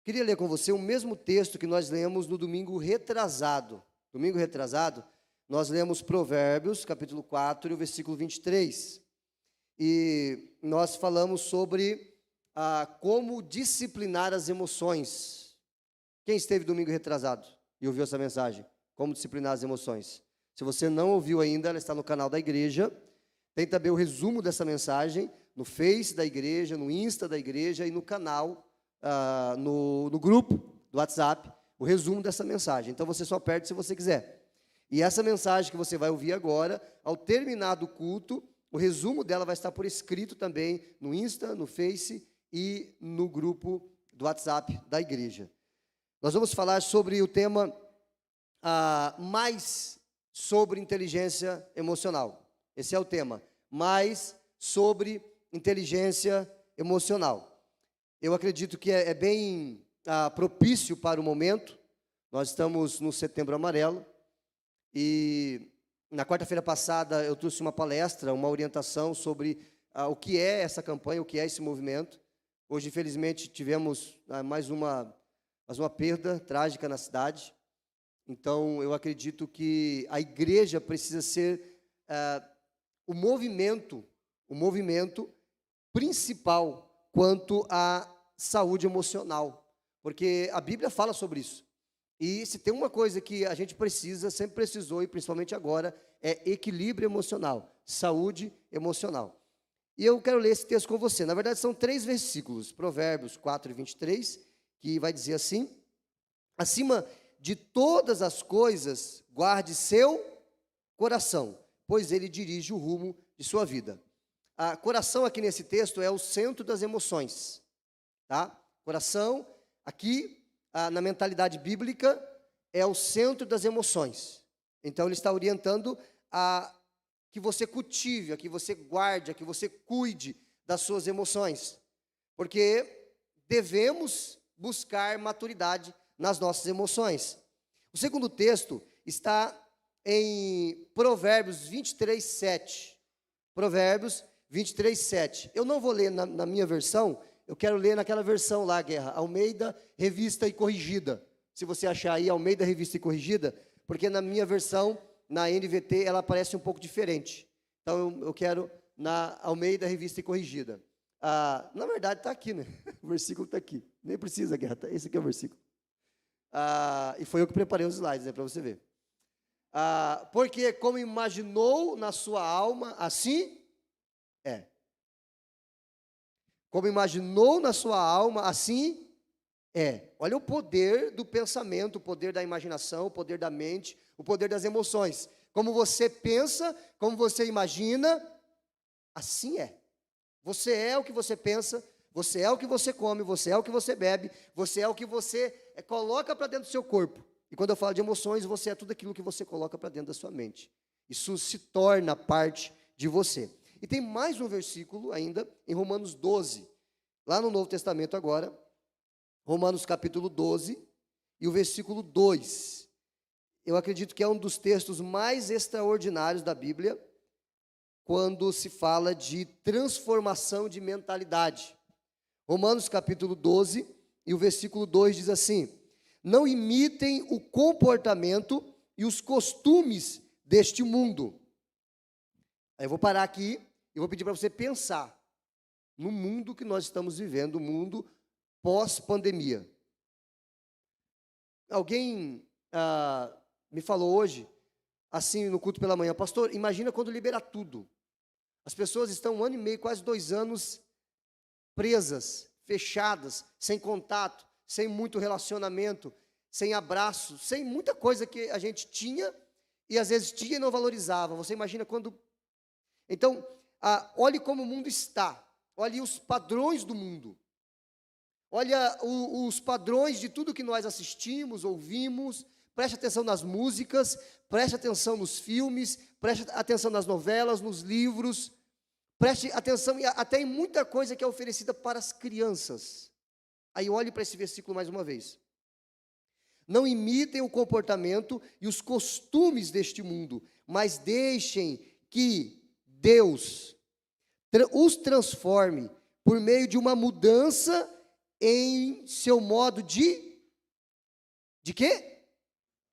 Queria ler com você o mesmo texto que nós lemos no domingo retrasado. Domingo retrasado, nós lemos Provérbios, capítulo 4, e o versículo 23. E nós falamos sobre como disciplinar as emoções. Quem esteve domingo retrasado e ouviu essa mensagem? Como disciplinar as emoções? Se você não ouviu ainda, ela está no canal da igreja. Tem também o resumo dessa mensagem no Face da igreja, no Insta da igreja e no canal, no grupo do WhatsApp, o resumo dessa mensagem. Então você só perde se você quiser. E essa mensagem que você vai ouvir agora, ao terminar do culto, o resumo dela vai estar por escrito também no Insta, no Face e no grupo do WhatsApp da igreja. Nós vamos falar sobre o tema mais sobre inteligência emocional. Esse é o tema, mais sobre inteligência emocional. Eu acredito que é bem propício para o momento. Nós estamos no Setembro Amarelo e na quarta-feira passada eu trouxe uma palestra, uma orientação sobre o que é essa campanha, o que é esse movimento. Hoje, infelizmente, tivemos mais uma perda trágica na cidade. Então, eu acredito que a igreja precisa ser o movimento principal quanto à saúde emocional, porque a Bíblia fala sobre isso. E se tem uma coisa que a gente precisa, sempre precisou, e principalmente agora, é equilíbrio emocional, saúde emocional. E eu quero ler esse texto com você. Na verdade, são 3 versículos, Provérbios 4 e 23, que vai dizer assim: acima de todas as coisas, guarde seu coração, pois ele dirige o rumo de sua vida. Coração aqui nesse texto é o centro das emoções, tá? Coração aqui, na mentalidade bíblica, é o centro das emoções. Então ele está orientando a que você cultive, a que você guarde, a que você cuide das suas emoções, porque devemos buscar maturidade nas nossas emoções. O segundo texto está em Provérbios 23, 7. Provérbios 23, 7. Eu não vou ler na minha versão, eu quero ler naquela versão lá, Guerra, Almeida, Revista e Corrigida. Se você achar aí, Almeida, Revista e Corrigida, porque na minha versão, na NVT, ela aparece um pouco diferente. Então, eu quero na Almeida, Revista e Corrigida. Na verdade, está aqui, né? O versículo está aqui. Nem precisa, Guerra, esse aqui é o versículo. E foi eu que preparei os slides, né, para você ver. Porque como imaginou na sua alma, assim é. Como imaginou na sua alma, assim é. Olha o poder do pensamento, o poder da imaginação, o poder da mente, o poder das emoções. Como você pensa, como você imagina, assim é. Você é o que você pensa, você é o que você come, você é o que você bebe, você é o que você coloca para dentro do seu corpo. E quando eu falo de emoções, você é tudo aquilo que você coloca para dentro da sua mente. Isso se torna parte de você. E tem mais um versículo ainda, em Romanos 12, lá no Novo Testamento agora, Romanos capítulo 12, e o versículo 2. Eu acredito que é um dos textos mais extraordinários da Bíblia, quando se fala de transformação de mentalidade. Romanos capítulo 12, e o versículo 2 diz assim: não imitem o comportamento e os costumes deste mundo. Aí eu vou parar aqui e vou pedir para você pensar no mundo que nós estamos vivendo, o mundo pós-pandemia. Alguém me falou hoje, assim no culto pela manhã: pastor, imagina quando liberar tudo. As pessoas estão 1 ano e meio, quase 2 anos, presas, fechadas, sem contato, sem muito relacionamento, sem abraço, sem muita coisa que a gente tinha, e às vezes tinha e não valorizava. Você imagina quando... Então, olhe como o mundo está, olhe os padrões do mundo, olha os padrões de tudo que nós assistimos, ouvimos. Preste atenção nas músicas, preste atenção nos filmes, preste atenção nas novelas, nos livros, preste atenção até em muita coisa que é oferecida para as crianças. Aí olhe para esse versículo mais uma vez. Não imitem o comportamento e os costumes deste mundo, mas deixem que Deus os transforme por meio de uma mudança em seu modo de quê?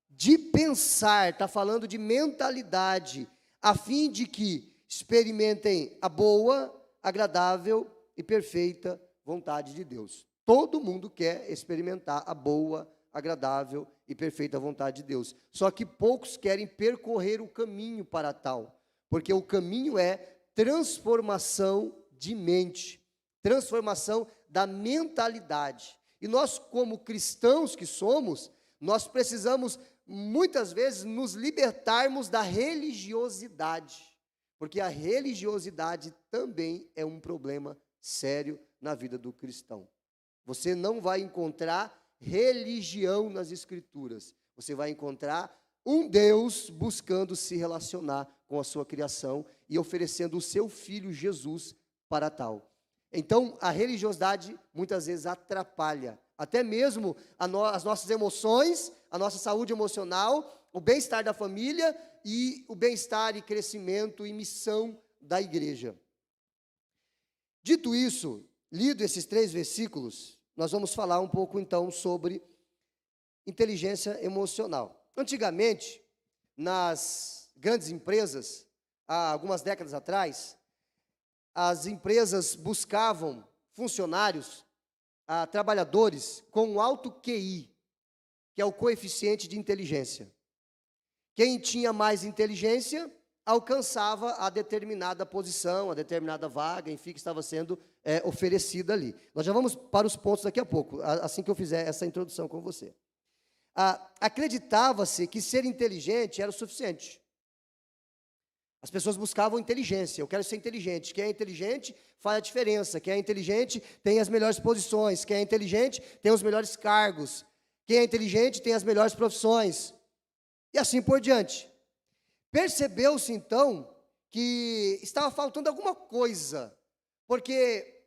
De pensar, está falando de mentalidade, a fim de que experimentem a boa, agradável e perfeita vontade de Deus. Todo mundo quer experimentar a boa, agradável e perfeita vontade de Deus. Só que poucos querem percorrer o caminho para tal, porque o caminho é transformação de mente, transformação da mentalidade. E nós, como cristãos que somos, nós precisamos muitas vezes nos libertarmos da religiosidade, porque a religiosidade também é um problema sério na vida do cristão. Você não vai encontrar religião nas Escrituras, você vai encontrar um Deus buscando se relacionar com a sua criação e oferecendo o seu Filho Jesus para tal. Então, a religiosidade muitas vezes atrapalha, até mesmo as nossas emoções, a nossa saúde emocional, o bem-estar da família e o bem-estar e crescimento e missão da igreja. Dito isso, lido esses 3 versículos, nós vamos falar um pouco então sobre inteligência emocional. Antigamente, nas grandes empresas, há algumas décadas atrás, as empresas buscavam funcionários, trabalhadores com alto QI, que é o coeficiente de inteligência. Quem tinha mais inteligência alcançava a determinada posição, a determinada vaga, enfim, que estava sendo oferecida ali. Nós já vamos para os pontos daqui a pouco, assim que eu fizer essa introdução com você. Acreditava-se que ser inteligente era o suficiente. As pessoas buscavam inteligência. Eu quero ser inteligente. Quem é inteligente faz a diferença. Quem é inteligente tem as melhores posições. Quem é inteligente tem os melhores cargos. Quem é inteligente tem as melhores profissões. E assim por diante. Percebeu-se então que estava faltando alguma coisa, porque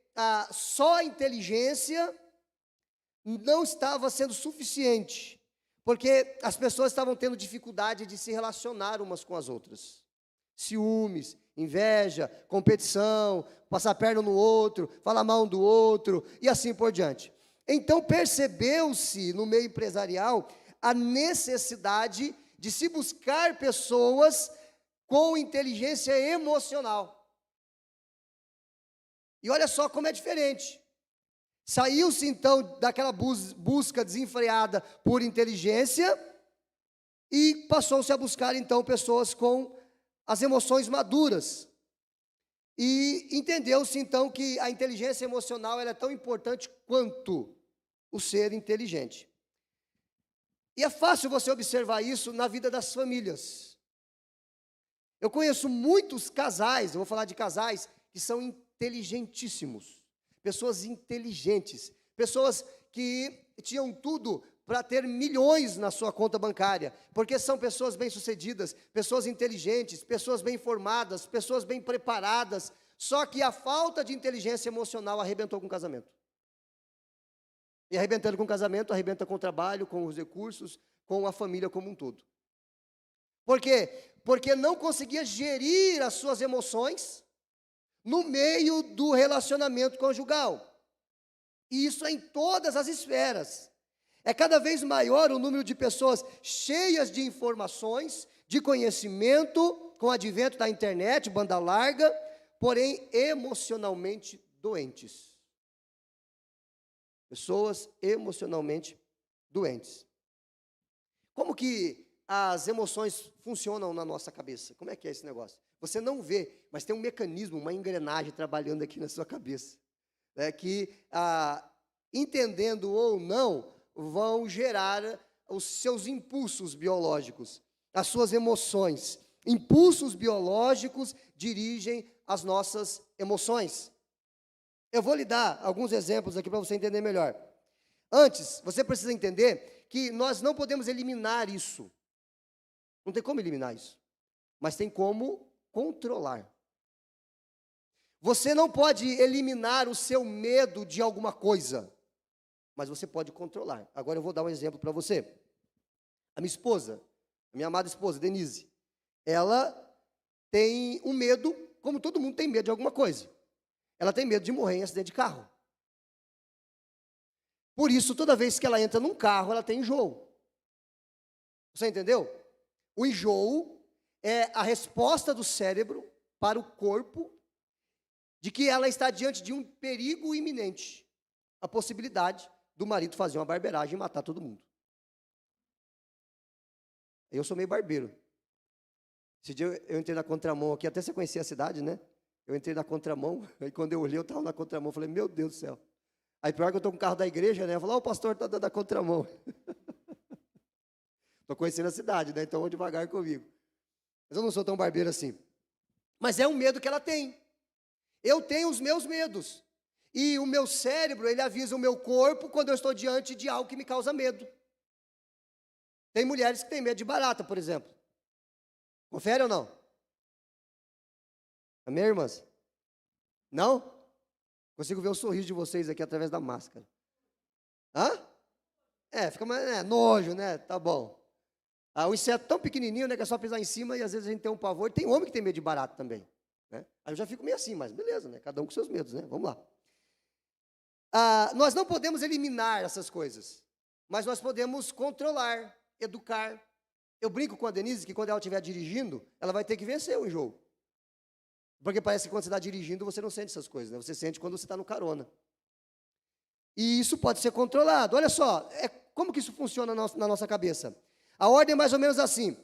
só a inteligência não estava sendo suficiente, porque as pessoas estavam tendo dificuldade de se relacionar umas com as outras. Ciúmes, inveja, competição, passar a perna no outro, falar mal um do outro, e assim por diante. Então percebeu-se no meio empresarial a necessidade de se buscar pessoas com inteligência emocional. E olha só como é diferente. Saiu-se então daquela busca desenfreada por inteligência e passou-se a buscar então pessoas com as emoções maduras. E entendeu-se então que a inteligência emocional ela é tão importante quanto o ser inteligente. E é fácil você observar isso na vida das famílias. Eu conheço muitos casais, eu vou falar de casais, que são inteligentíssimos. Pessoas inteligentes, pessoas que tinham tudo para ter milhões na sua conta bancária, porque são pessoas bem-sucedidas, pessoas inteligentes, pessoas bem formadas, pessoas bem preparadas, só que a falta de inteligência emocional arrebentou com o casamento. E arrebentando com o casamento, arrebenta com o trabalho, com os recursos, com a família como um todo. Por quê? Porque não conseguia gerir as suas emoções no meio do relacionamento conjugal. E isso é em todas as esferas. É cada vez maior o número de pessoas cheias de informações, de conhecimento, com o advento da internet, banda larga, porém emocionalmente doentes. Pessoas emocionalmente doentes. Como que as emoções funcionam na nossa cabeça? Como é que é esse negócio? Você não vê, mas tem um mecanismo, uma engrenagem trabalhando aqui na sua cabeça, né, que, entendendo ou não, vão gerar os seus impulsos biológicos, as suas emoções. Impulsos biológicos dirigem as nossas emoções. Eu vou lhe dar alguns exemplos aqui para você entender melhor. Antes, você precisa entender que nós não podemos eliminar isso. Não tem como eliminar isso, mas tem como controlar. Você não pode eliminar o seu medo de alguma coisa, mas você pode controlar. Agora eu vou dar um exemplo para você. A minha esposa, a minha amada esposa, Denise, ela tem um medo, como todo mundo tem medo de alguma coisa. Ela tem medo de morrer em acidente de carro. Por isso, toda vez que ela entra num carro, ela tem enjoo. Você entendeu? O enjoo é a resposta do cérebro para o corpo de que ela está diante de um perigo iminente. A possibilidade do marido fazer uma barbeiragem e matar todo mundo. Eu sou meio barbeiro. Esse dia eu entrei na contramão aqui, até você conhecia a cidade, né? Eu entrei na contramão, aí quando eu olhei, eu estava na contramão, falei, meu Deus do céu. Aí pior que eu estou com o carro da igreja, né? Eu falei, o pastor está dando a contramão. Estou conhecendo a cidade, né? Então vou devagar comigo. Mas eu não sou tão barbeiro assim. Mas é um medo que ela tem. Eu tenho os meus medos. E o meu cérebro, ele avisa o meu corpo quando eu estou diante de algo que me causa medo. Tem mulheres que têm medo de barata, por exemplo. Confere ou não? Amém, irmãs? Não? Consigo ver o sorriso de vocês aqui através da máscara. Hã? Fica mais nojo, né? Tá bom. O inseto tão pequenininho, né, que é só pisar em cima e às vezes a gente tem um pavor. Tem homem que tem medo de barata também, né? Aí eu já fico meio assim, mas beleza, né? Cada um com seus medos, né? Vamos lá. Nós não podemos eliminar essas coisas, mas nós podemos controlar, educar. Eu brinco com a Denise que quando ela estiver dirigindo, ela vai ter que vencer o enjoo. Porque parece que quando você está dirigindo, você não sente essas coisas, né? Você sente quando você está no carona. E isso pode ser controlado. Olha só, como que isso funciona na nossa cabeça? A ordem é mais ou menos assim: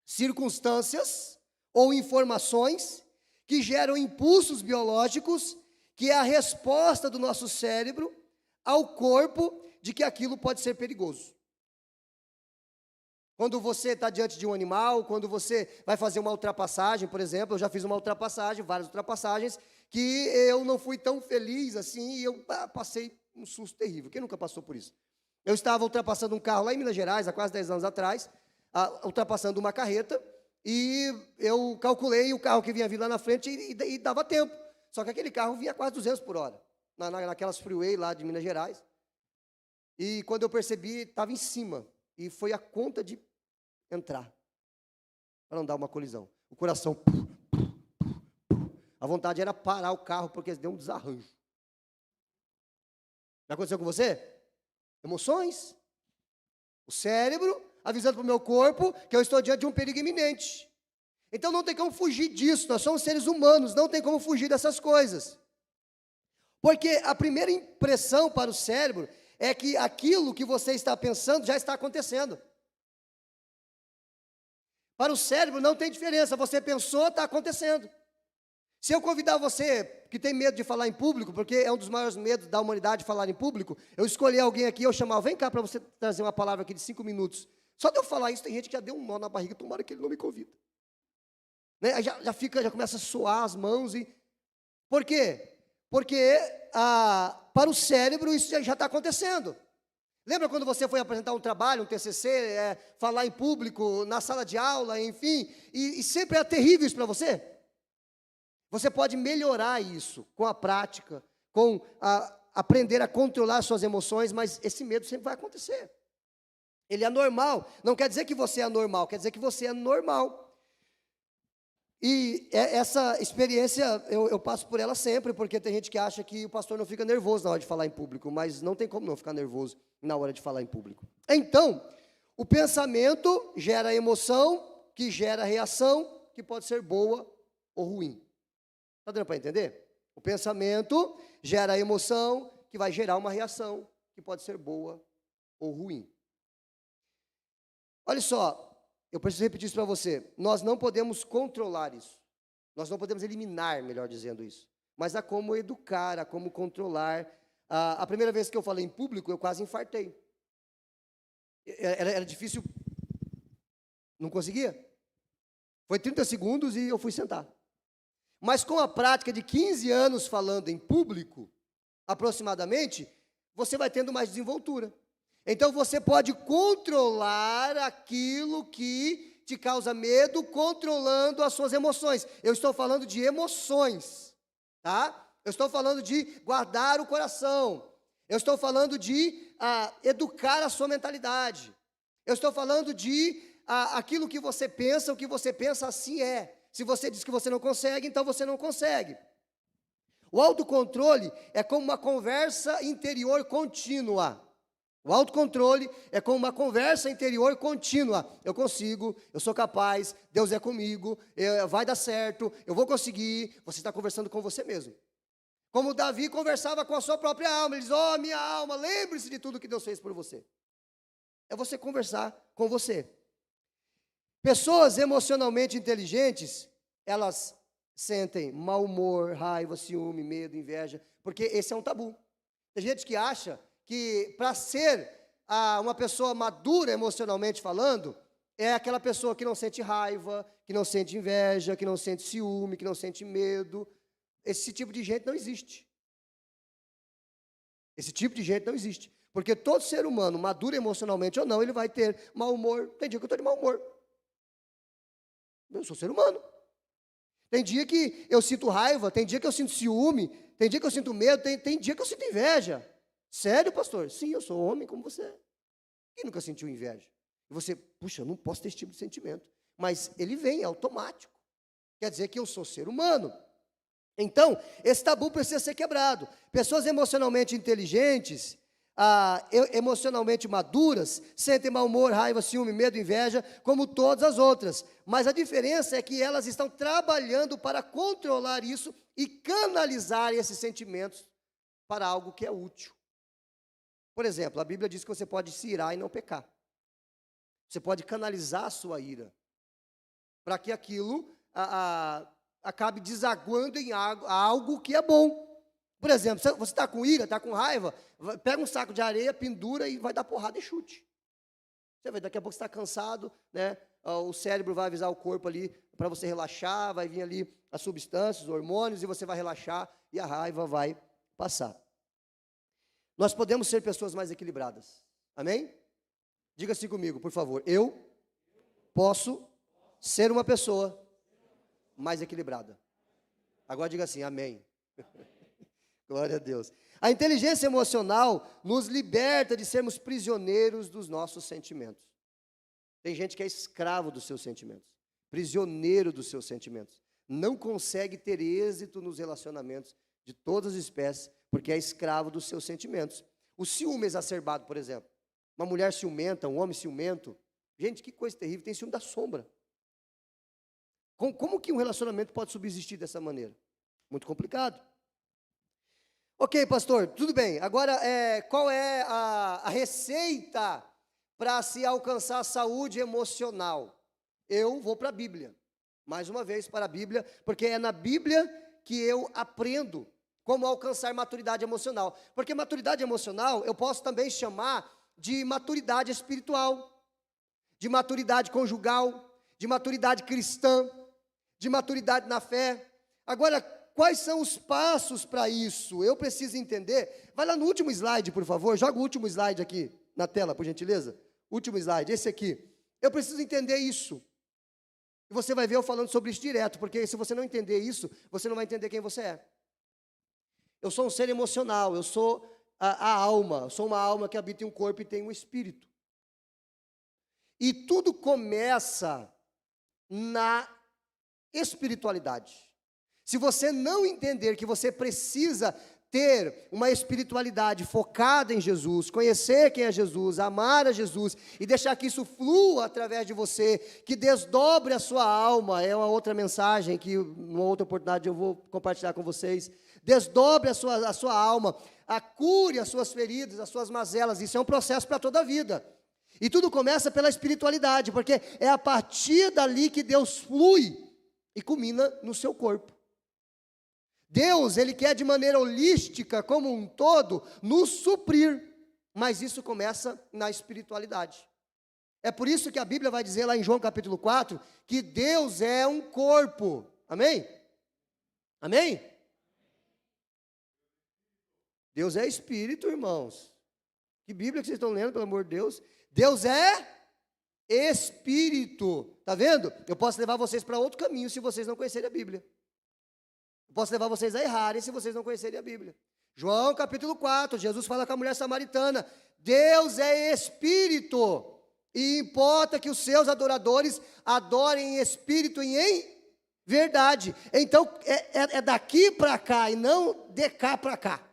circunstâncias ou informações que geram impulsos biológicos, que é a resposta do nosso cérebro ao corpo de que aquilo pode ser perigoso. Quando você está diante de um animal, quando você vai fazer uma ultrapassagem, por exemplo, eu já fiz uma ultrapassagem, várias ultrapassagens, que eu não fui tão feliz assim, e eu passei um susto terrível. Quem nunca passou por isso? Eu estava ultrapassando um carro lá em Minas Gerais, há quase 10 anos atrás, ultrapassando uma carreta, e eu calculei o carro que vinha vir lá na frente e dava tempo. Só que aquele carro vinha quase 200 por hora, naquelas freeway lá de Minas Gerais. E quando eu percebi, estava em cima. E foi a conta de entrar, para não dar uma colisão. O coração, a vontade era parar o carro, porque deu um desarranjo. Já aconteceu com você? Emoções. O cérebro avisando para o meu corpo que eu estou diante de um perigo iminente. Então não tem como fugir disso, nós somos seres humanos, não tem como fugir dessas coisas. Porque a primeira impressão para o cérebro é que aquilo que você está pensando já está acontecendo. Para o cérebro não tem diferença, você pensou, está acontecendo. Se eu convidar você, que tem medo de falar em público, porque é um dos maiores medos da humanidade falar em público, eu escolhi alguém aqui, eu chamar, vem cá para você trazer uma palavra aqui de 5 minutos. Só de eu falar isso, tem gente que já deu um nó na barriga, tomara que ele não me convida. Né? Já começa a suar as mãos. Por quê? Porque para o cérebro isso já está acontecendo. Lembra quando você foi apresentar um trabalho, um TCC, falar em público, na sala de aula, enfim, e sempre é terrível isso para você? Você pode melhorar isso com a prática, com aprender a controlar suas emoções, mas esse medo sempre vai acontecer. Ele é normal, não quer dizer que você é anormal, quer dizer que você é normal. E essa experiência, eu passo por ela sempre, porque tem gente que acha que o pastor não fica nervoso na hora de falar em público, mas não tem como não ficar nervoso na hora de falar em público. Então, o pensamento gera emoção, que gera reação, que pode ser boa ou ruim. Está dando para entender? O pensamento gera emoção, que vai gerar uma reação, que pode ser boa ou ruim. Olha só, eu preciso repetir isso para você. Nós não podemos controlar isso. Nós não podemos eliminar, melhor dizendo isso. Mas há como educar, há como controlar. A primeira vez que eu falei em público, eu quase infartei. Era difícil. Não conseguia. Foi 30 segundos e eu fui sentar. Mas com a prática de 15 anos falando em público, aproximadamente, você vai tendo mais desenvoltura. Então você pode controlar aquilo que te causa medo, controlando as suas emoções. Eu estou falando de emoções, tá? Eu estou falando de guardar o coração. Eu estou falando de educar a sua mentalidade. Eu estou falando de aquilo que você pensa, o que você pensa assim é. Se você diz que você não consegue, então você não consegue. O autocontrole é como uma conversa interior contínua. O autocontrole é como uma conversa interior contínua. Eu consigo, eu sou capaz, Deus é comigo, vai dar certo, eu vou conseguir. Você está conversando com você mesmo. Como Davi conversava com a sua própria alma. Ele diz, ó, minha alma, lembre-se de tudo que Deus fez por você. É você conversar com você. Pessoas emocionalmente inteligentes, elas sentem mau humor, raiva, ciúme, medo, inveja, porque esse é um tabu. Tem gente que acha que para ser uma pessoa madura emocionalmente falando, é aquela pessoa que não sente raiva, que não sente inveja, que não sente ciúme, que não sente medo. Esse tipo de gente não existe. Esse tipo de gente não existe. Porque todo ser humano, maduro emocionalmente ou não, ele vai ter mau humor. Tem dia que eu estou de mau humor. Eu sou ser humano. Tem dia que eu sinto raiva, tem dia que eu sinto ciúme, tem dia que eu sinto medo, tem dia que eu sinto inveja. Sério, pastor? Sim, eu sou homem como você. Quem nunca sentiu inveja? E você, puxa, eu não posso ter esse tipo de sentimento. Mas ele vem, é automático. Quer dizer que eu sou ser humano. Então, esse tabu precisa ser quebrado. Pessoas emocionalmente inteligentes, emocionalmente maduras, sentem mau humor, raiva, ciúme, medo, inveja, como todas as outras. Mas a diferença é que elas estão trabalhando para controlar isso e canalizar esses sentimentos para algo que é útil. Por exemplo, a Bíblia diz que você pode se irar e não pecar. Você pode canalizar a sua ira, para que aquilo acabe desaguando em algo que é bom. Por exemplo, você está com ira, está com raiva, pega um saco de areia, pendura e vai dar porrada e chute. Você vê, daqui a pouco você está cansado, né? O cérebro vai avisar o corpo ali para você relaxar, vai vir ali as substâncias, os hormônios, e você vai relaxar e a raiva vai passar. Nós podemos ser pessoas mais equilibradas. Amém? Diga assim comigo, por favor. Eu posso ser uma pessoa mais equilibrada. Agora diga assim, amém. Glória a Deus. A inteligência emocional nos liberta de sermos prisioneiros dos nossos sentimentos. Tem gente que é escravo dos seus sentimentos, prisioneiro dos seus sentimentos. Não consegue ter êxito nos relacionamentos de todas as espécies, porque é escravo dos seus sentimentos. O ciúme exacerbado, por exemplo. Uma mulher ciumenta, um homem ciumento. Gente, que coisa terrível, tem ciúme da sombra. Como que um relacionamento pode subsistir dessa maneira? Muito complicado. Ok, pastor, tudo bem. Agora, qual é a receita para se alcançar a saúde emocional? Eu vou para a Bíblia. Mais uma vez para a Bíblia, porque é na Bíblia que eu aprendo como alcançar maturidade emocional. Porque maturidade emocional eu posso também chamar de maturidade espiritual, de maturidade conjugal, de maturidade cristã, de maturidade na fé. Agora, quais são os passos para isso? Eu preciso entender. Vai lá no último slide, por favor. Joga o último slide aqui na tela, por gentileza. Último slide, esse aqui. Eu preciso entender isso. E você vai ver eu falando sobre isso direto, porque se você não entender isso, você não vai entender quem você é. Eu sou um ser emocional, eu sou a alma, eu sou uma alma que habita em um corpo e tem um espírito. E tudo começa na espiritualidade. Se você não entender que você precisa ter uma espiritualidade focada em Jesus, conhecer quem é Jesus, amar a Jesus e deixar que isso flua através de você, que desdobre a sua alma, é uma outra mensagem que numa outra oportunidade eu vou compartilhar com vocês. Desdobre a sua alma, cure as suas feridas, as suas mazelas. Isso é um processo para toda a vida. E tudo começa pela espiritualidade, porque é a partir dali que Deus flui e culmina no seu corpo. Deus, Ele quer de maneira holística, como um todo, nos suprir, mas isso começa na espiritualidade. É por isso que a Bíblia vai dizer lá em João capítulo 4, que Deus é um corpo. Amém? Amém? Deus é espírito, irmãos. Que Bíblia que vocês estão lendo, pelo amor de Deus? Deus é espírito. Está vendo? Eu posso levar vocês para outro caminho se vocês não conhecerem a Bíblia. Eu posso levar vocês a errarem se vocês não conhecerem a Bíblia. João capítulo 4, Jesus fala com a mulher samaritana. Deus é espírito. E importa que os seus adoradores adorem em espírito e em Verdade. Então, é daqui para cá e não de cá para cá.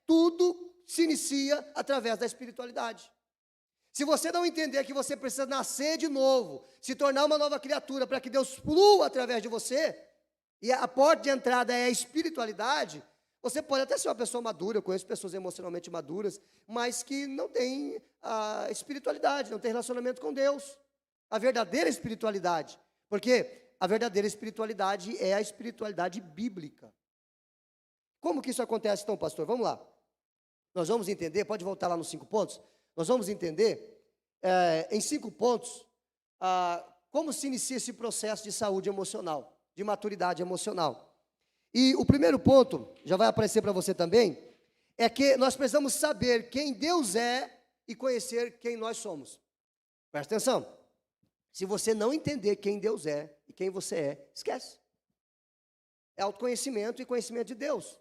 Tudo se inicia através da espiritualidade. Se você não entender que você precisa nascer de novo, se tornar uma nova criatura, para que Deus flua através de você, e a porta de entrada é a espiritualidade, você pode até ser uma pessoa madura, eu conheço pessoas emocionalmente maduras, mas que não têm a espiritualidade, não têm relacionamento com Deus, a verdadeira espiritualidade, porque a verdadeira espiritualidade é a espiritualidade bíblica. Como que isso acontece então, pastor? Vamos lá. Nós vamos entender, pode voltar lá nos 5 pontos, nós vamos entender em 5 pontos como se inicia esse processo de saúde emocional, de maturidade emocional. E o primeiro ponto, já vai aparecer para você também, é que nós precisamos saber quem Deus é e conhecer quem nós somos. Presta atenção, se você não entender quem Deus é e quem você é, esquece. É autoconhecimento e conhecimento de Deus.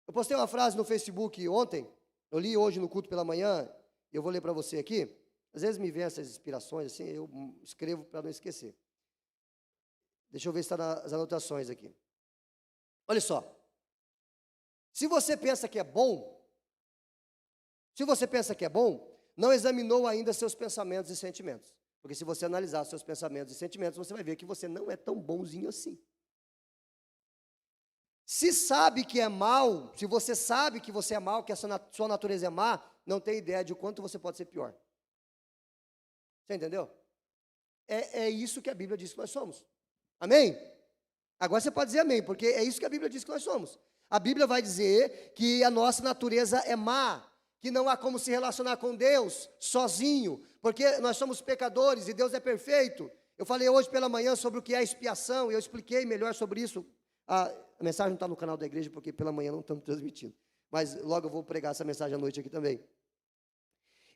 Eu postei uma frase no Facebook ontem, eu li hoje no culto pela manhã, eu vou ler para você aqui. Às vezes me vem essas inspirações, assim, eu escrevo para não esquecer. Deixa eu ver se está nas anotações aqui. Olha só, se você pensa que é bom, não examinou ainda seus pensamentos e sentimentos. Porque se você analisar seus pensamentos e sentimentos, você vai ver que você não é tão bonzinho assim. Se sabe que é mal, se você sabe que você é mal, que a sua natureza é má, não tem ideia de quanto você pode ser pior. Você entendeu? É isso que a Bíblia diz que nós somos. Amém? Agora você pode dizer amém, porque é isso que a Bíblia diz que nós somos. A Bíblia vai dizer que a nossa natureza é má, que não há como se relacionar com Deus sozinho, porque nós somos pecadores e Deus é perfeito. Eu falei hoje pela manhã sobre o que é expiação, e eu expliquei melhor sobre isso. A mensagem não está no canal da igreja, porque pela manhã não estamos transmitindo. Mas logo eu vou pregar essa mensagem à noite aqui também.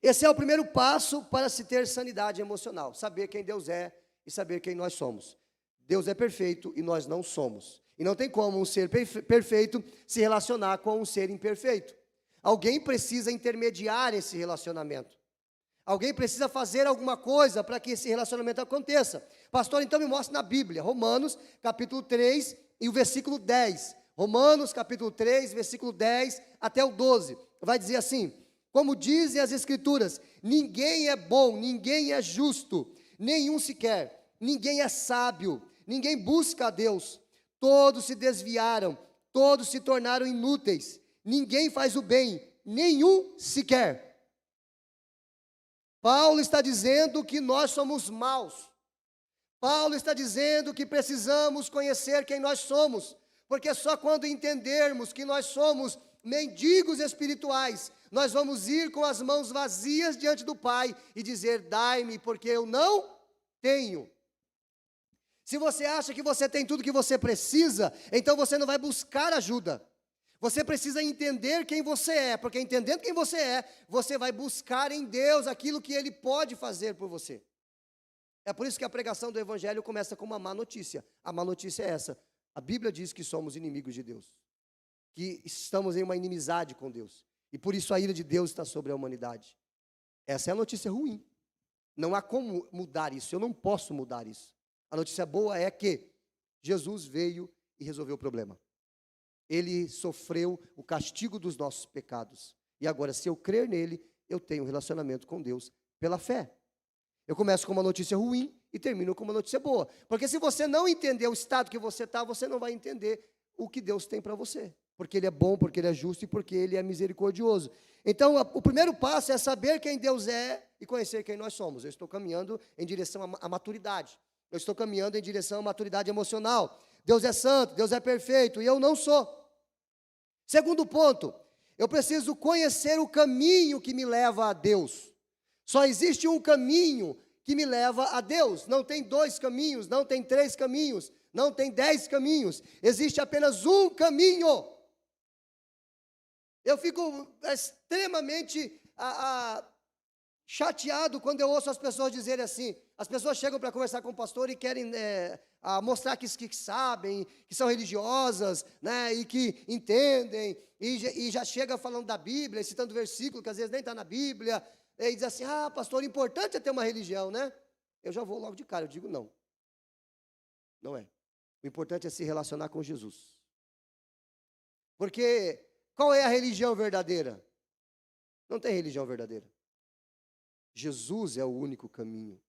Esse é o primeiro passo para se ter sanidade emocional. Saber quem Deus é e saber quem nós somos. Deus é perfeito e nós não somos. E não tem como um ser perfeito se relacionar com um ser imperfeito. Alguém precisa intermediar esse relacionamento. Alguém precisa fazer alguma coisa para que esse relacionamento aconteça. Pastor, então me mostre na Bíblia. Romanos, capítulo 3 e o versículo 10. Romanos, capítulo 3, versículo 10 até o 12. Vai dizer assim: como dizem as Escrituras, ninguém é bom, ninguém é justo, nenhum sequer, ninguém é sábio, ninguém busca a Deus. Todos se desviaram, todos se tornaram inúteis, ninguém faz o bem, nenhum sequer. Paulo está dizendo que nós somos maus. Paulo está dizendo que precisamos conhecer quem nós somos, porque só quando entendermos que nós somos mendigos espirituais, nós vamos ir com as mãos vazias diante do Pai e dizer: dai-me, porque eu não tenho. Se você acha que você tem tudo que você precisa, então você não vai buscar ajuda. Você precisa entender quem você é, porque entendendo quem você é, você vai buscar em Deus aquilo que Ele pode fazer por você. É por isso que a pregação do Evangelho começa com uma má notícia. A má notícia é essa: a Bíblia diz que somos inimigos de Deus, que estamos em uma inimizade com Deus, e por isso a ira de Deus está sobre a humanidade. Essa é a notícia ruim. Não há como mudar isso, eu não posso mudar isso. A notícia boa é que Jesus veio e resolveu o problema. Ele sofreu o castigo dos nossos pecados. E agora, se eu crer nele, eu tenho um relacionamento com Deus pela fé. Eu começo com uma notícia ruim e termino com uma notícia boa. Porque se você não entender o estado que você está, você não vai entender o que Deus tem para você. Porque Ele é bom, porque Ele é justo e porque Ele é misericordioso. Então, o primeiro passo é saber quem Deus é e conhecer quem nós somos. Eu estou caminhando em direção à maturidade. Eu estou caminhando em direção à maturidade emocional. Deus é santo, Deus é perfeito e eu não sou. Segundo ponto, eu preciso conhecer o caminho que me leva a Deus. Só existe um caminho que me leva a Deus. Não tem 2 caminhos, não tem 3 caminhos, não tem 10 caminhos. Existe apenas um caminho. Eu fico extremamente chateado quando eu ouço as pessoas dizerem assim. As pessoas chegam para conversar com o pastor e querem mostrar que sabem, que são religiosas, né, e que entendem, e já chega falando da Bíblia, citando versículo que às vezes nem está na Bíblia, e diz assim: pastor, o importante é ter uma religião, né? eu já vou logo de cara, eu digo não. Não é. O importante é se relacionar com Jesus. Porque qual é a religião verdadeira? Não tem religião verdadeira. Jesus é o único caminho.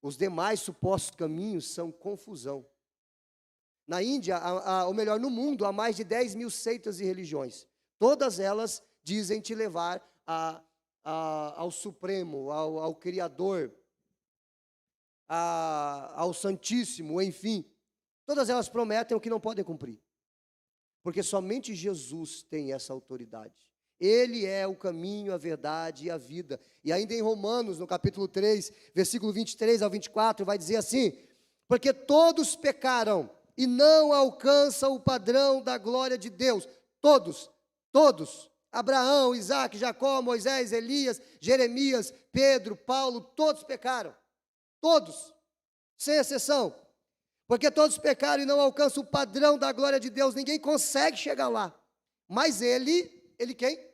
Os demais supostos caminhos são confusão. Na Índia, ou melhor, no mundo, há mais de 10 mil seitas e religiões. Todas elas dizem te levar ao Supremo, ao Criador, ao Santíssimo, enfim. Todas elas prometem o que não podem cumprir. Porque somente Jesus tem essa autoridade. Ele é o caminho, a verdade e a vida. E ainda em Romanos, no capítulo 3, versículo 23 ao 24, vai dizer assim: porque todos pecaram e não alcançam o padrão da glória de Deus. Todos, todos. Abraão, Isaac, Jacó, Moisés, Elias, Jeremias, Pedro, Paulo, todos pecaram. Todos, sem exceção. Porque todos pecaram e não alcançam o padrão da glória de Deus. Ninguém consegue chegar lá. Mas ele quem?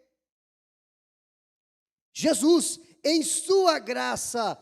Jesus, em sua graça,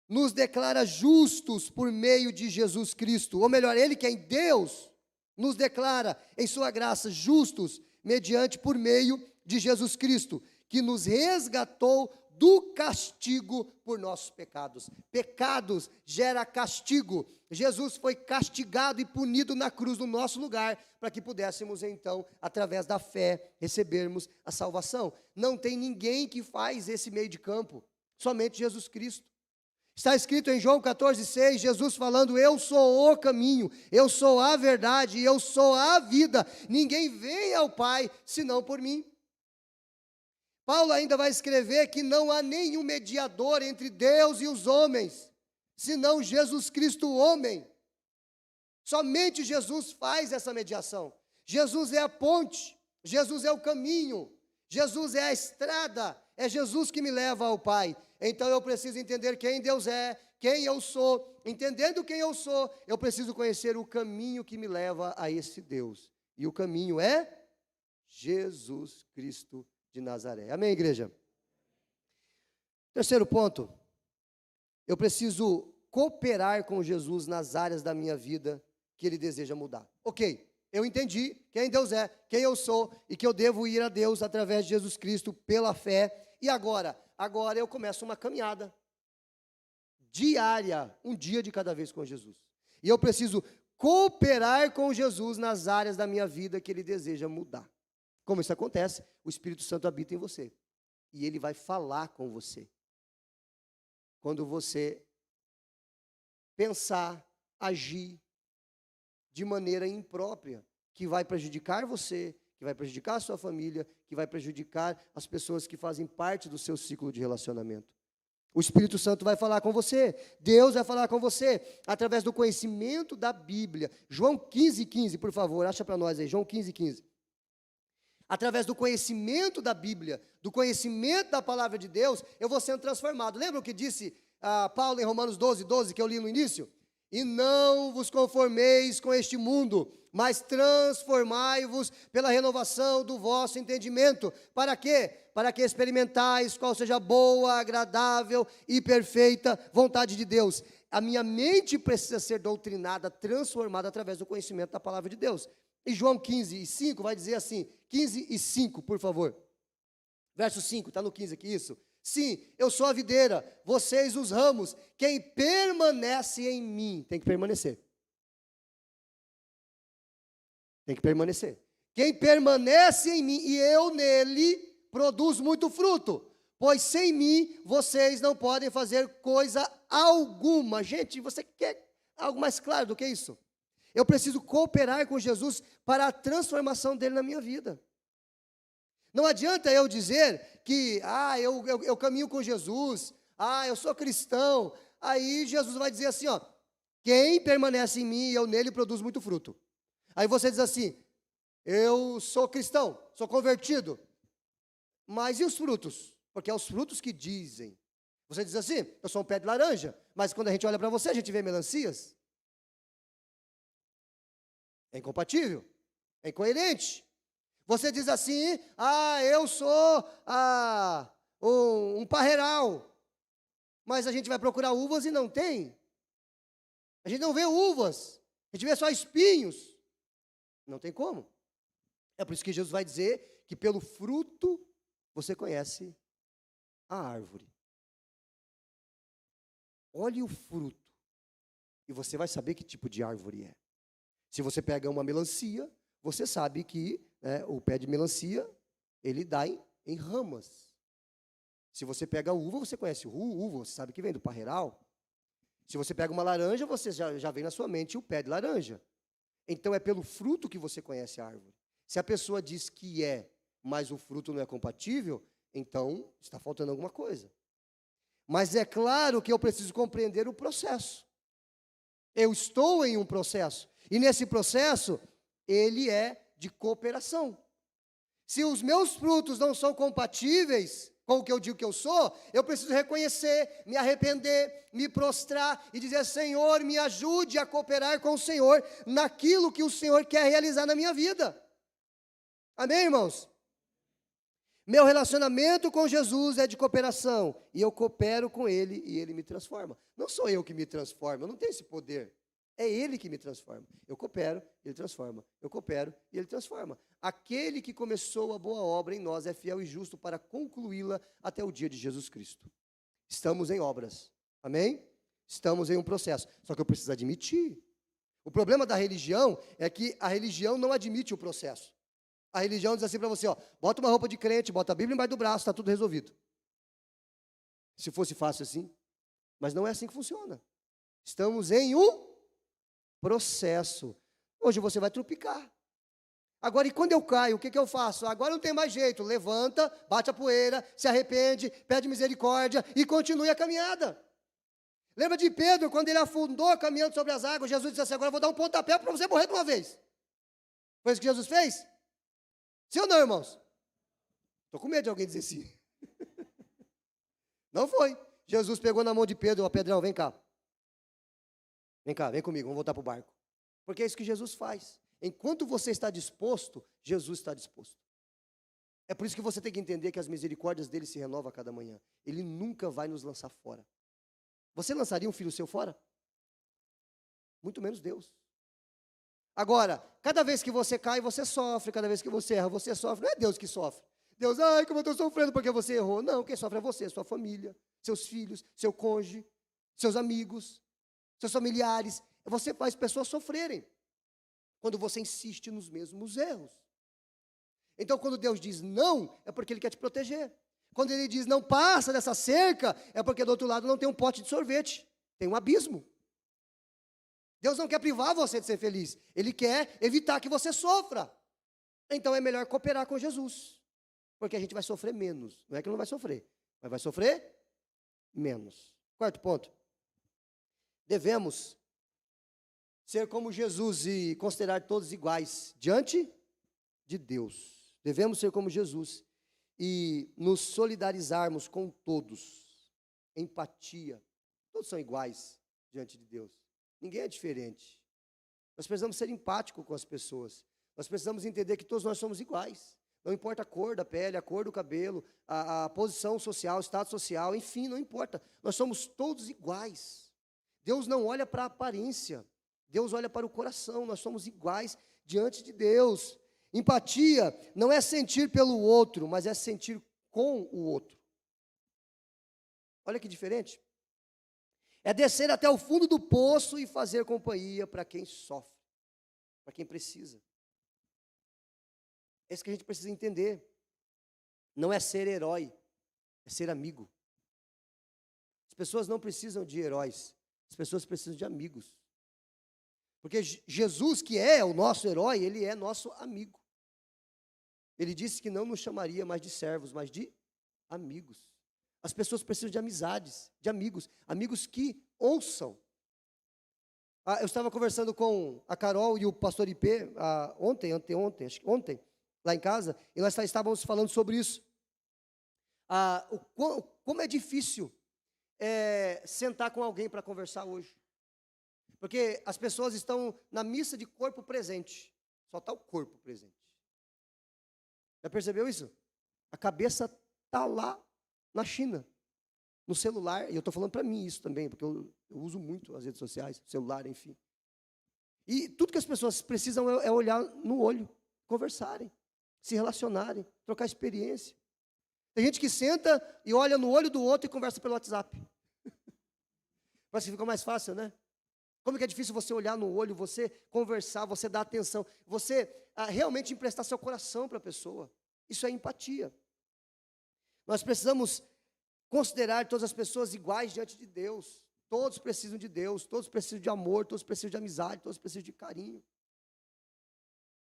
nos declara justos por meio de Jesus Cristo. Ou melhor, ele que é em Deus, nos declara em sua graça justos, mediante por meio de Jesus Cristo, que nos resgatou do castigo por nossos pecados. Pecados gera castigo. Jesus foi castigado e punido na cruz no nosso lugar, para que pudéssemos então, através da fé, recebermos a salvação. Não tem ninguém que faz esse meio de campo, somente Jesus Cristo. Está escrito em João 14,6, Jesus falando: eu sou o caminho, eu sou a verdade, eu sou a vida. Ninguém vem ao Pai, senão por mim. Paulo ainda vai escrever que não há nenhum mediador entre Deus e os homens, senão Jesus Cristo, o homem. Somente Jesus faz essa mediação. Jesus é a ponte, Jesus é o caminho, Jesus é a estrada, é Jesus que me leva ao Pai. Então eu preciso entender quem Deus é, quem eu sou. Entendendo quem eu sou, eu preciso conhecer o caminho que me leva a esse Deus. E o caminho é Jesus Cristo de Nazaré. Amém, igreja? Terceiro ponto, eu preciso cooperar com Jesus nas áreas da minha vida que Ele deseja mudar. Ok, eu entendi quem Deus é, quem eu sou e que eu devo ir a Deus através de Jesus Cristo pela fé. E agora eu começo uma caminhada diária, um dia de cada vez com Jesus. E eu preciso cooperar com Jesus nas áreas da minha vida que Ele deseja mudar. Como isso acontece? O Espírito Santo habita em você. E Ele vai falar com você. Quando você pensar, agir de maneira imprópria, que vai prejudicar você, que vai prejudicar a sua família, que vai prejudicar as pessoas que fazem parte do seu ciclo de relacionamento. O Espírito Santo vai falar com você, Deus vai falar com você, através do conhecimento da Bíblia. João 15,15, por favor, acha para nós aí, João 15,15. Através do conhecimento da Bíblia, do conhecimento da palavra de Deus, eu vou sendo transformado. Lembra o que disse Paulo em Romanos 12, que eu li no início? E não vos conformeis com este mundo, mas transformai-vos pela renovação do vosso entendimento. Para quê? Para que experimentais qual seja a boa, agradável e perfeita vontade de Deus. A minha mente precisa ser doutrinada, transformada através do conhecimento da palavra de Deus. E João 15:5 vai dizer assim, 15:5, por favor. Verso 5, está no 15 aqui, isso. Sim, eu sou a videira, vocês os ramos. Quem permanece em mim, tem que permanecer. Tem que permanecer. Quem permanece em mim e eu nele, produz muito fruto. Pois sem mim, vocês não podem fazer coisa alguma. Gente, você quer algo mais claro do que isso? Eu preciso cooperar com Jesus para a transformação dele na minha vida. Não adianta eu dizer que, eu caminho com Jesus, eu sou cristão. Aí Jesus vai dizer assim, quem permanece em mim e eu nele produz muito fruto. Aí você diz assim, eu sou cristão, sou convertido. Mas e os frutos? Porque é os frutos que dizem. Você diz assim, eu sou um pé de laranja, mas quando a gente olha para você, a gente vê melancias. É incompatível, é incoerente. Você diz assim, eu sou um parreiral. mas a gente vai procurar uvas e não tem. A gente não vê uvas, a gente vê só espinhos. Não tem como. É por isso que Jesus vai dizer que pelo fruto você conhece a árvore. Olhe o fruto e você vai saber que tipo de árvore é. Se você pega uma melancia, você sabe que o pé de melancia, ele dá em ramas. Se você pega a uva, você conhece uva, você sabe que vem do parreiral. Se você pega uma laranja, você já vem na sua mente o pé de laranja. Então é pelo fruto que você conhece a árvore. Se a pessoa diz que mas o fruto não é compatível, então está faltando alguma coisa. Mas é claro que eu preciso compreender o processo. Eu estou em um processo. E nesse processo, ele é de cooperação. Se os meus frutos não são compatíveis com o que eu digo que eu sou, eu preciso reconhecer, me arrepender, me prostrar e dizer: Senhor, me ajude a cooperar com o Senhor naquilo que o Senhor quer realizar na minha vida. Amém, irmãos? Meu relacionamento com Jesus é de cooperação, e eu coopero com Ele e Ele me transforma. Não sou eu que me transformo, eu não tenho esse poder. É Ele que me transforma. Eu coopero, Ele transforma. Eu coopero e Ele transforma. Aquele que começou a boa obra em nós é fiel e justo para concluí-la até o dia de Jesus Cristo. Estamos em obras, amém? Estamos em um processo, só que eu preciso admitir. O problema da religião é que a religião não admite o processo. A religião diz assim para você, bota uma roupa de crente, bota a Bíblia embaixo do braço, está tudo resolvido. Se fosse fácil assim, mas não é assim que funciona. Estamos em um processo. Hoje você vai tropicar. Agora, e quando eu caio, o que eu faço? Agora não tem mais jeito. Levanta, bate a poeira, se arrepende, pede misericórdia e continue a caminhada. Lembra de Pedro, quando ele afundou caminhando sobre as águas, Jesus disse assim: agora eu vou dar um pontapé para você morrer de uma vez. Foi isso que Jesus fez? Sim ou não, irmãos? Estou com medo de alguém dizer sim. Não foi. Jesus pegou na mão de Pedro: Pedrão, vem cá. Vem cá, vem comigo, vamos voltar para o barco. Porque é isso que Jesus faz. Enquanto você está disposto, Jesus está disposto. É por isso que você tem que entender que as misericórdias dele se renovam a cada manhã. Ele nunca vai nos lançar fora. Você lançaria um filho seu fora? Muito menos Deus. Agora, cada vez que você cai, você sofre. Cada vez que você erra, você sofre. Não é Deus que sofre. Deus, ai, como eu estou sofrendo porque você errou. Não, quem sofre é você, sua família, seus filhos, seu cônjuge, seus amigos, seus familiares. Você faz pessoas sofrerem quando você insiste nos mesmos erros. Então, quando Deus diz não, é porque Ele quer te proteger. Quando Ele diz não passa dessa cerca, é porque do outro lado não tem um pote de sorvete, tem um abismo. Deus não quer privar você de ser feliz, Ele quer evitar que você sofra. Então é melhor cooperar com Jesus, porque a gente vai sofrer menos. Não é que não vai sofrer, mas vai sofrer menos. Quarto ponto. Devemos ser como Jesus e considerar todos iguais diante de Deus. Devemos ser como Jesus e nos solidarizarmos com todos. Empatia. Todos são iguais diante de Deus. Ninguém é diferente. Nós precisamos ser empáticos com as pessoas. Nós precisamos entender que todos nós somos iguais. Não importa a cor da pele, a cor do cabelo, a posição social, o status social, enfim, não importa. Nós somos todos iguais. Deus não olha para a aparência. Deus olha para o coração. Nós somos iguais diante de Deus. Empatia não é sentir pelo outro, mas é sentir com o outro. Olha que diferente. É descer até o fundo do poço e fazer companhia para quem sofre, para quem precisa. É isso que a gente precisa entender. Não é ser herói, é ser amigo. As pessoas não precisam de heróis, as pessoas precisam de amigos. Porque Jesus, que é o nosso herói, Ele é nosso amigo. Ele disse que não nos chamaria mais de servos, mas de amigos. As pessoas precisam de amizades, de amigos, amigos que ouçam. Eu estava conversando com a Carol e o pastor IP ontem, lá em casa, e nós estávamos falando sobre isso. Como é difícil sentar com alguém para conversar hoje. Porque as pessoas estão na missa de corpo presente, só está o corpo presente. Já percebeu isso? A cabeça está lá na China. no celular, e eu estou falando para mim isso também, porque eu uso muito as redes sociais, celular, enfim. E tudo que as pessoas precisam é olhar no olho, conversarem, se relacionarem, trocar experiência. Tem gente que senta e olha no olho do outro e conversa pelo WhatsApp. Parece que fica mais fácil, né? Como que é difícil você olhar no olho, você conversar, você dar atenção, você realmente emprestar seu coração para a pessoa. Isso é empatia. Nós precisamos considerar todas as pessoas iguais diante de Deus. Todos precisam de Deus, todos precisam de amor, todos precisam de amizade, todos precisam de carinho.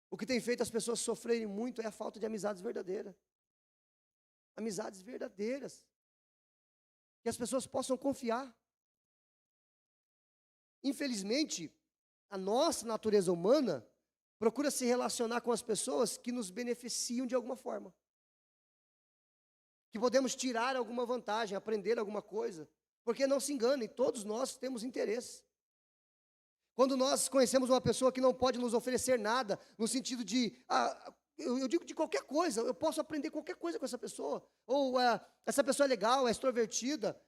O que tem feito as pessoas sofrerem muito é a falta de amizades verdadeiras. Amizades verdadeiras. Que as pessoas possam confiar. Infelizmente, a nossa natureza humana procura se relacionar com as pessoas que nos beneficiam de alguma forma. Que podemos tirar alguma vantagem, aprender alguma coisa. Porque não se enganem, todos nós temos interesse. Quando nós conhecemos uma pessoa que não pode nos oferecer nada, no sentido de, eu digo de qualquer coisa, eu posso aprender qualquer coisa com essa pessoa. Ou essa pessoa é legal, é extrovertida.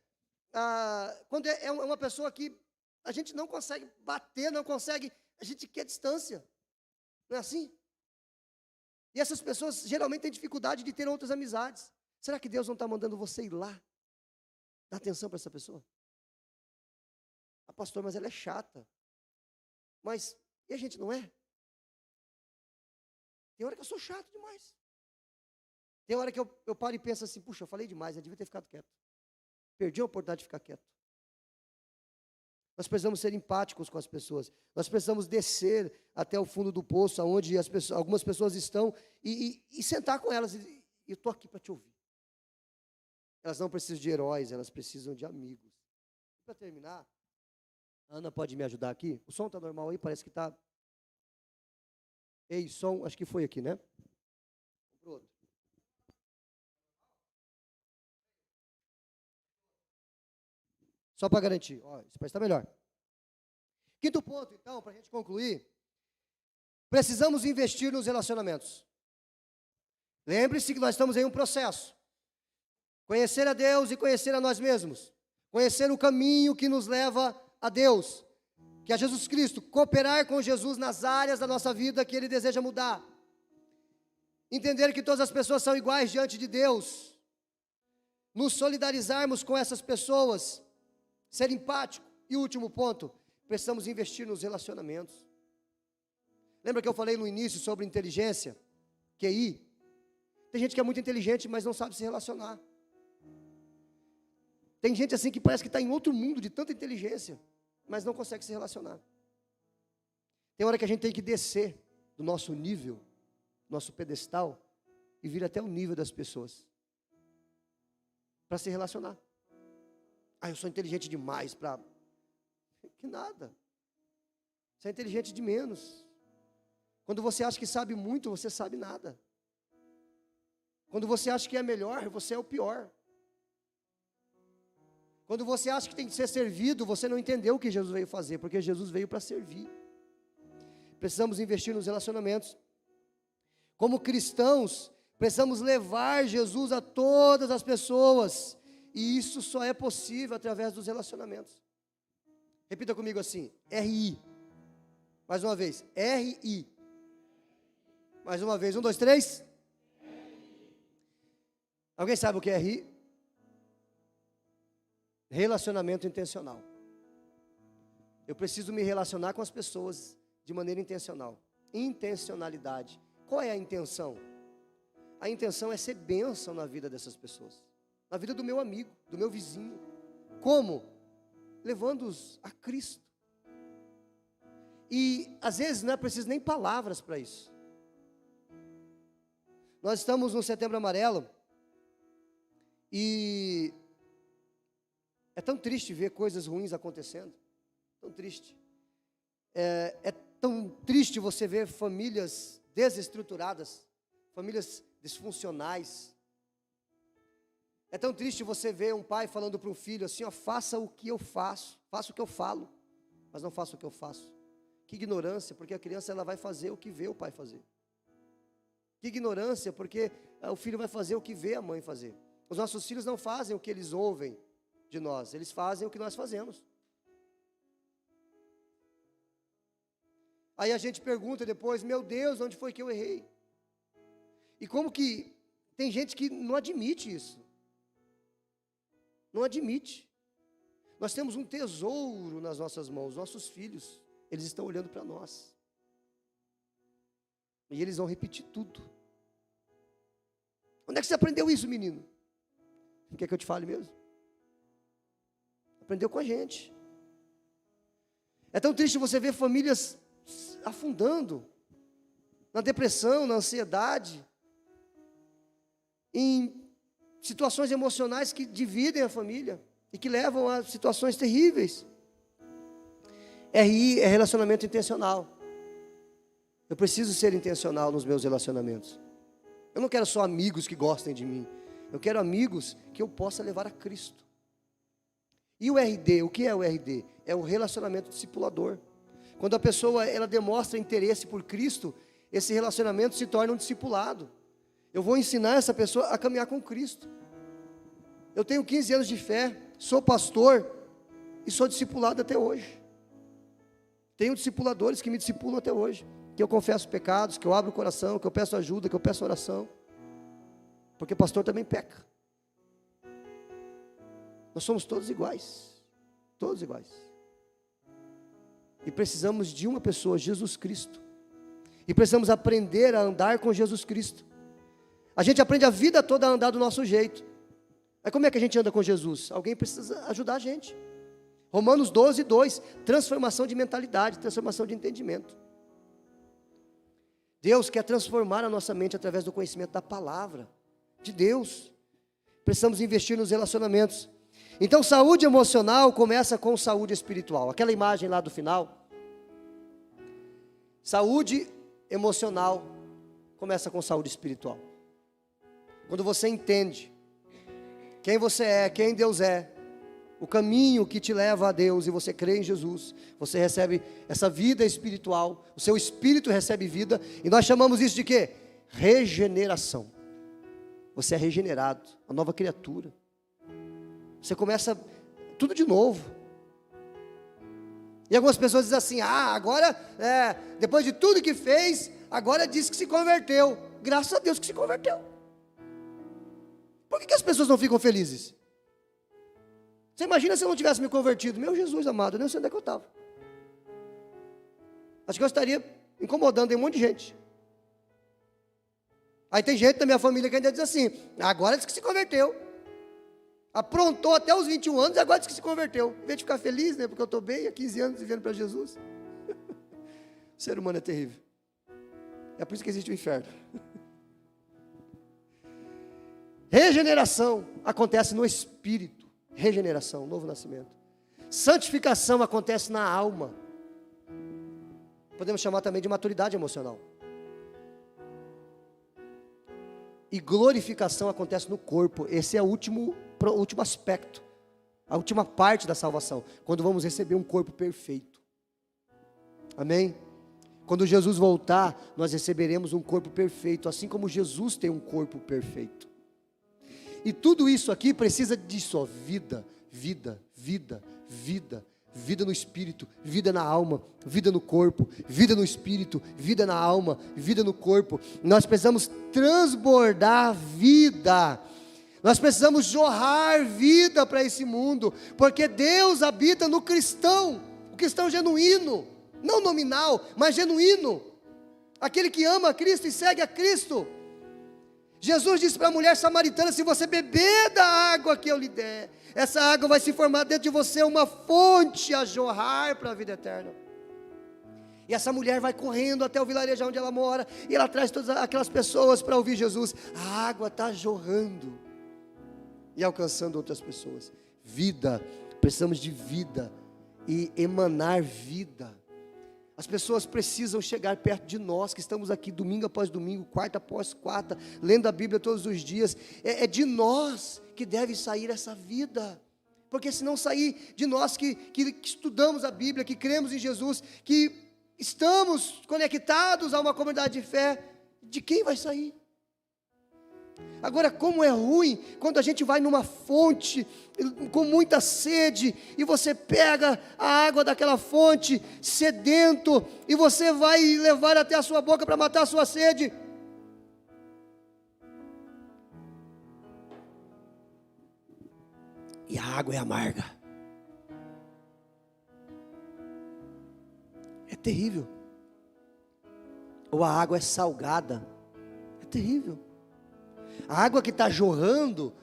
Quando é uma pessoa que a gente não consegue bater, não consegue, a gente quer distância. Não é assim? E essas pessoas geralmente têm dificuldade de ter outras amizades. Será que Deus não está mandando você ir lá? Dá atenção para essa pessoa. Pastor, mas ela é chata. Mas, e a gente não é? Tem hora que eu sou chato demais. Tem hora que eu paro e penso assim, puxa, eu falei demais, eu devia ter ficado quieto. Perdi a oportunidade de ficar quieto. Nós precisamos ser empáticos com as pessoas. Nós precisamos descer até o fundo do poço, onde algumas pessoas estão, e sentar com elas. E eu estou aqui para te ouvir. Elas não precisam de heróis, elas precisam de amigos. Para terminar, a Ana pode me ajudar aqui? O som está normal aí? Parece que está... Ei, som, acho que foi aqui, né? Pro outro. Só para garantir. Ó, isso parece estar melhor. Quinto ponto, então, para a gente concluir. Precisamos investir nos relacionamentos. Lembre-se que nós estamos em um processo. Conhecer a Deus e conhecer a nós mesmos. Conhecer o caminho que nos leva a Deus, que é Jesus Cristo. Cooperar com Jesus nas áreas da nossa vida que Ele deseja mudar. Entender que todas as pessoas são iguais diante de Deus. Nos solidarizarmos com essas pessoas. Ser empático. E último ponto, precisamos investir nos relacionamentos. Lembra que eu falei no início sobre inteligência? QI? Tem gente que é muito inteligente, mas não sabe se relacionar. Tem gente assim que parece que está em outro mundo de tanta inteligência, mas não consegue se relacionar. Tem hora que a gente tem que descer do nosso nível, nosso pedestal, e vir até o nível das pessoas, para se relacionar. Eu sou inteligente demais para... Que nada. Você é inteligente de menos. Quando você acha que sabe muito, você sabe nada. Quando você acha que é melhor, você é o pior. Quando você acha que tem que ser servido, você não entendeu o que Jesus veio fazer, porque Jesus veio para servir. Precisamos investir nos relacionamentos. Como cristãos, precisamos levar Jesus a todas as pessoas, e isso só é possível através dos relacionamentos. Repita comigo assim, R-I. Mais uma vez, R-I. Mais uma vez, 1, 2, 3. Alguém sabe o que é R-I? Relacionamento intencional. Eu preciso me relacionar com as pessoas de maneira intencional. Intencionalidade. Qual é a intenção? A intenção é ser bênção na vida dessas pessoas. Na vida do meu amigo, do meu vizinho. Como? Levando-os a Cristo. E às vezes não é preciso nem palavras para isso. Nós estamos no Setembro Amarelo e é tão triste ver coisas ruins acontecendo. Tão triste. É tão triste você ver famílias desestruturadas, famílias disfuncionais. É tão triste você ver um pai falando para um filho assim, faça o que eu faço, faça o que eu falo, mas não faça o que eu faço. Que ignorância, porque a criança ela vai fazer o que vê o pai fazer. Que ignorância, porque o filho vai fazer o que vê a mãe fazer. Os nossos filhos não fazem o que eles ouvem, de nós, eles fazem o que nós fazemos. Aí a gente pergunta depois, meu Deus, onde foi que eu errei? E como que tem gente que não admite isso? Não admite. Nós temos um tesouro nas nossas mãos, nossos filhos, eles estão olhando para nós. E eles vão repetir tudo. Onde é que você aprendeu isso, menino? Quer que eu te fale mesmo? Aprendeu com a gente. É tão triste você ver famílias afundando na depressão, na ansiedade, em situações emocionais que dividem a família e que levam a situações terríveis. RI é relacionamento intencional. Eu preciso ser intencional nos meus relacionamentos. Eu não quero só amigos que gostem de mim. Eu quero amigos que eu possa levar a Cristo. E o RD, o que é o RD? É o relacionamento discipulador. Quando a pessoa ela demonstra interesse por Cristo, esse relacionamento se torna um discipulado. Eu vou ensinar essa pessoa a caminhar com Cristo. Eu tenho 15 anos de fé, sou pastor e sou discipulado até hoje. Tenho discipuladores que me discipulam até hoje, que eu confesso pecados, que eu abro o coração, que eu peço ajuda, que eu peço oração. Porque pastor também peca. Nós somos todos iguais. Todos iguais. E precisamos de uma pessoa, Jesus Cristo. E precisamos aprender a andar com Jesus Cristo. A gente aprende a vida toda a andar do nosso jeito. Mas como é que a gente anda com Jesus? Alguém precisa ajudar a gente. Romanos 12, 2. Transformação de mentalidade, transformação de entendimento. Deus quer transformar a nossa mente através do conhecimento da palavra de Deus. Precisamos investir nos relacionamentos. Então, saúde emocional começa com saúde espiritual. Aquela imagem lá do final. Saúde emocional começa com saúde espiritual. Quando você entende quem você é, quem Deus é, o caminho que te leva a Deus e você crê em Jesus, você recebe essa vida espiritual, o seu espírito recebe vida, e nós chamamos isso de quê? Regeneração. Você é regenerado, uma nova criatura. Você começa tudo de novo. E algumas pessoas dizem assim, agora, depois de tudo que fez, agora diz que se converteu. Graças a Deus que se converteu. Por que as pessoas não ficam felizes? Você imagina se eu não tivesse me convertido? Meu Jesus amado, eu nem sei onde é que eu estava. Acho que eu estaria incomodando um monte de gente. Aí tem gente da minha família que ainda diz assim, agora diz que se converteu. Aprontou até os 21 anos e agora diz que se converteu. Em vez de ficar feliz, né? Porque eu estou bem há 15 anos vivendo para Jesus. O ser humano é terrível. É por isso que existe o inferno. Regeneração acontece no espírito. Regeneração, novo nascimento. Santificação acontece na alma. Podemos chamar também de maturidade emocional. E glorificação acontece no corpo. Esse é o último aspecto, a última parte da salvação, quando vamos receber um corpo perfeito. Amém? Quando Jesus voltar, nós receberemos um corpo perfeito, assim como Jesus tem um corpo perfeito. E tudo isso aqui precisa de só vida, vida, vida, vida, vida no espírito, vida na alma, vida no corpo, vida no espírito, vida na alma, vida no corpo. Nós precisamos transbordar vida. Nós precisamos jorrar vida para esse mundo, porque Deus habita no cristão, o cristão genuíno, não nominal, mas genuíno, aquele que ama a Cristo e segue a Cristo. Jesus disse para a mulher samaritana, se você beber da água que eu lhe der, essa água vai se formar dentro de você uma fonte a jorrar para a vida eterna. E essa mulher vai correndo até o vilarejo onde ela mora, e ela traz todas aquelas pessoas para ouvir Jesus. A água está jorrando e alcançando outras pessoas. Vida, precisamos de vida e emanar vida. As pessoas precisam chegar perto de nós, que estamos aqui domingo após domingo, quarta após quarta, lendo a Bíblia todos os dias. É de nós que deve sair essa vida, porque se não sair de nós que estudamos a Bíblia, que cremos em Jesus, que estamos conectados a uma comunidade de fé, de quem vai sair? Agora, como é ruim quando a gente vai numa fonte com muita sede e você pega a água daquela fonte sedento e você vai levar até a sua boca para matar a sua sede. E a água é amarga. É terrível. Ou a água é salgada. É terrível. A água que está jorrando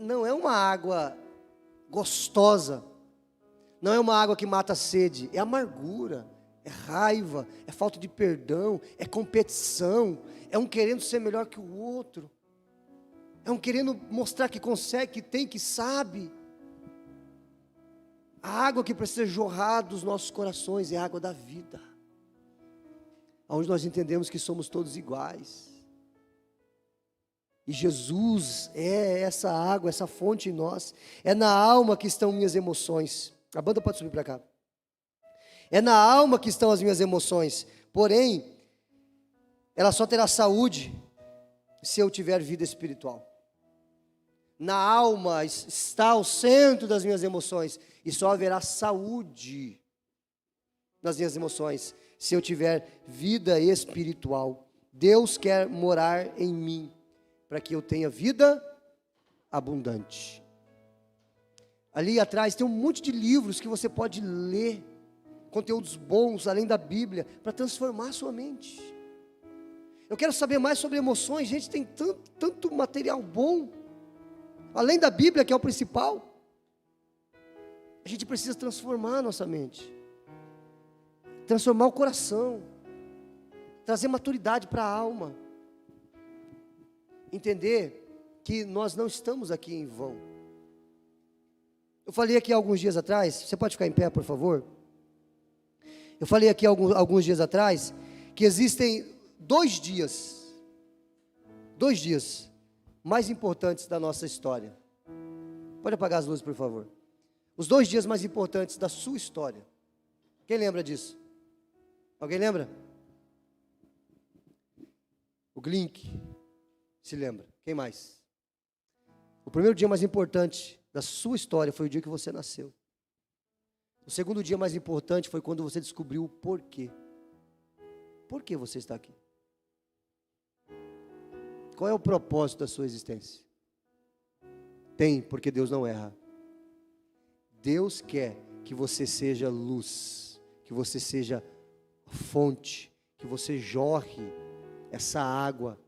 não é uma água gostosa, não é uma água que mata a sede, é amargura, é raiva, é falta de perdão, é competição, é um querendo ser melhor que o outro, é um querendo mostrar que consegue, que tem, que sabe. A água que precisa jorrar dos nossos corações é a água da vida, onde nós entendemos que somos todos iguais. E Jesus é essa água, essa fonte em nós. É na alma que estão minhas emoções. A banda pode subir para cá. É na alma que estão as minhas emoções. Porém, ela só terá saúde se eu tiver vida espiritual. Na alma está o centro das minhas emoções. E só haverá saúde nas minhas emoções se eu tiver vida espiritual. Deus quer morar em mim, para que eu tenha vida abundante. Ali atrás tem um monte de livros que você pode ler, conteúdos bons, além da Bíblia, para transformar a sua mente. Eu quero saber mais sobre emoções, gente, tem tanto material bom, além da Bíblia, que é o principal. A gente precisa transformar a nossa mente, transformar o coração, trazer maturidade para a alma, entender que nós não estamos aqui em vão. Eu falei aqui alguns dias atrás, você pode ficar em pé, por favor? Eu falei aqui alguns dias atrás, que existem dois dias mais importantes da nossa história. Pode apagar as luzes, por favor. Os 2 dias mais importantes da sua história. Quem lembra disso? Alguém lembra? O Glink se lembra. Quem mais? O primeiro dia mais importante da sua história foi o dia que você nasceu. O segundo dia mais importante foi quando você descobriu o porquê. Por que você está aqui? Qual é o propósito da sua existência? Tem, porque Deus não erra. Deus quer que você seja luz, que você seja fonte, que você jorre essa água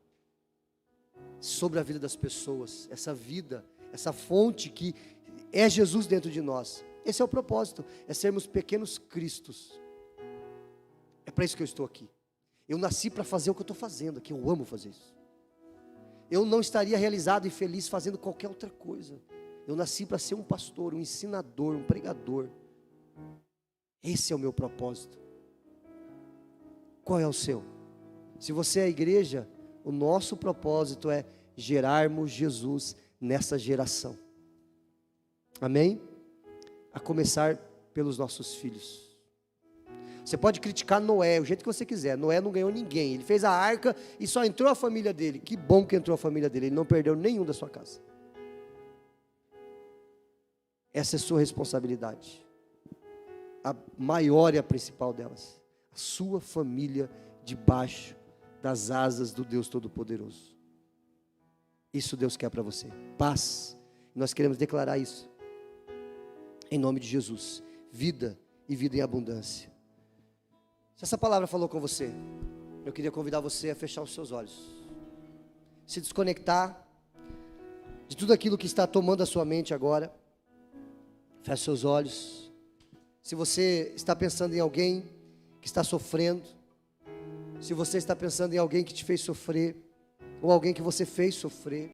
sobre a vida das pessoas, essa vida, essa fonte que é Jesus dentro de nós. Esse é o propósito, é sermos pequenos cristos. É para isso que eu estou aqui. Eu nasci para fazer o que eu estou fazendo aqui, eu amo fazer isso. Eu não estaria realizado e feliz fazendo qualquer outra coisa. Eu nasci para ser um pastor, um ensinador, um pregador. Esse é o meu propósito. Qual é o seu? Se você é a igreja, o nosso propósito é gerarmos Jesus nessa geração. Amém? A começar pelos nossos filhos. Você pode criticar Noé, o jeito que você quiser. Noé não ganhou ninguém. Ele fez a arca e só entrou a família dele. Que bom que entrou a família dele. Ele não perdeu nenhum da sua casa. Essa é a sua responsabilidade. A maior e a principal delas. A sua família debaixo das asas do Deus Todo-Poderoso. Isso Deus quer para você. Paz. Nós queremos declarar isso. Em nome de Jesus. Vida e vida em abundância. Se essa palavra falou com você, eu queria convidar você a fechar os seus olhos. Se desconectar de tudo aquilo que está tomando a sua mente agora. Feche seus olhos. Se você está pensando em alguém que está sofrendo, se você está pensando em alguém que te fez sofrer, ou alguém que você fez sofrer,